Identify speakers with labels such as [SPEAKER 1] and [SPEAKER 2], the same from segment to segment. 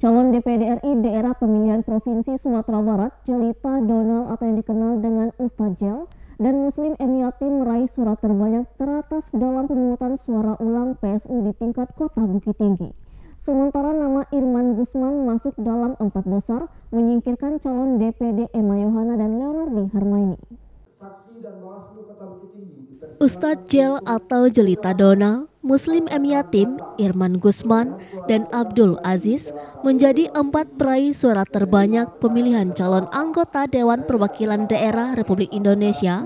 [SPEAKER 1] Calon DPD RI daerah pemilihan Provinsi Sumatera Barat, Jelita Donald atau yang dikenal dengan Ustadz Jel, dan Muslim Emiyatin meraih suara terbanyak teratas dalam pemungutan suara ulang PSU di tingkat Kota Bukit Tinggi. Sementara nama Irman Gusman masuk dalam 4 besar, menyingkirkan calon DPD Emma Yohana dan Leonardi Harmaini. Ustadz Jel atau Jelita Donald, Muslim Emiyatin, Irman Gusman, dan Abdul Aziz menjadi 4 peraih suara terbanyak pemilihan calon anggota Dewan Perwakilan Daerah Republik Indonesia,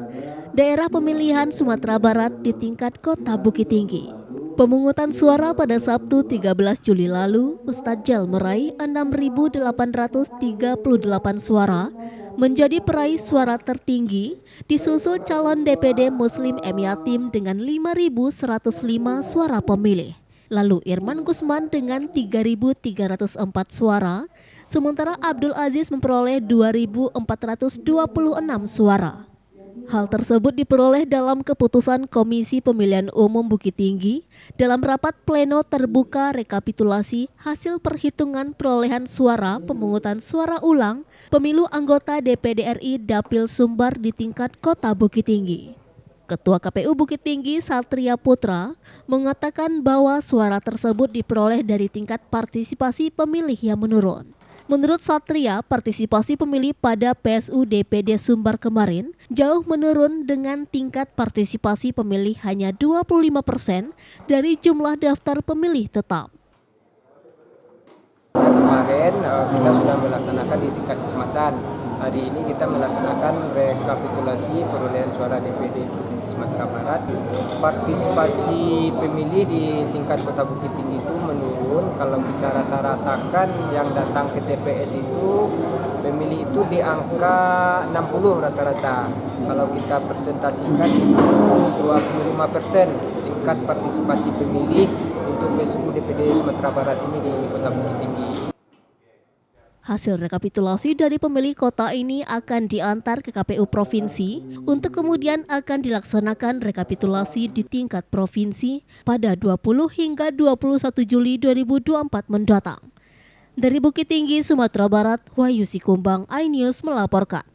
[SPEAKER 1] daerah pemilihan Sumatera Barat di tingkat Kota Bukit Tinggi. Pemungutan suara pada Sabtu 13 Juli lalu, Ustadz Jel meraih 6.838 suara, menjadi peraih suara tertinggi, disusul calon DPD Muslim Emiyatin dengan 5.105 suara pemilih. Lalu Irman Gusman dengan 3.304 suara, sementara Abdul Aziz memperoleh 2.426 suara. Hal tersebut diperoleh dalam keputusan Komisi Pemilihan Umum Bukit Tinggi dalam rapat pleno terbuka rekapitulasi hasil perhitungan perolehan suara pemungutan suara ulang pemilu anggota DPD RI Dapil Sumbar di tingkat Kota Bukit Tinggi. Ketua KPU Bukit Tinggi Satria Putra mengatakan bahwa suara tersebut diperoleh dari tingkat partisipasi pemilih yang menurun. Menurut Satria, partisipasi pemilih pada PSU DPD Sumbar kemarin jauh menurun dengan tingkat partisipasi pemilih hanya 25% dari jumlah daftar pemilih tetap.
[SPEAKER 2] Kemarin kita sudah melaksanakan di tingkat kecamatan. Hari ini kita melaksanakan rekapitulasi perolehan suara DPD Provinsi Sumatera Barat. Partisipasi pemilih di tingkat Kota Bukit Tinggi itu menurun. Kalau kita rata-ratakan yang datang ke TPS itu pemilih itu di angka 60 rata-rata. Kalau kita presentasikan itu 25% tingkat partisipasi pemilih untuk PSU DPD Sumatera Barat ini di Kota Bukit Tinggi.
[SPEAKER 1] Hasil rekapitulasi dari pemilih kota ini akan diantar ke KPU Provinsi untuk kemudian akan dilaksanakan rekapitulasi di tingkat provinsi pada 20 hingga 21 Juli 2024 mendatang. Dari Bukit Tinggi, Sumatera Barat, Wahyu Sikumbang, iNews melaporkan.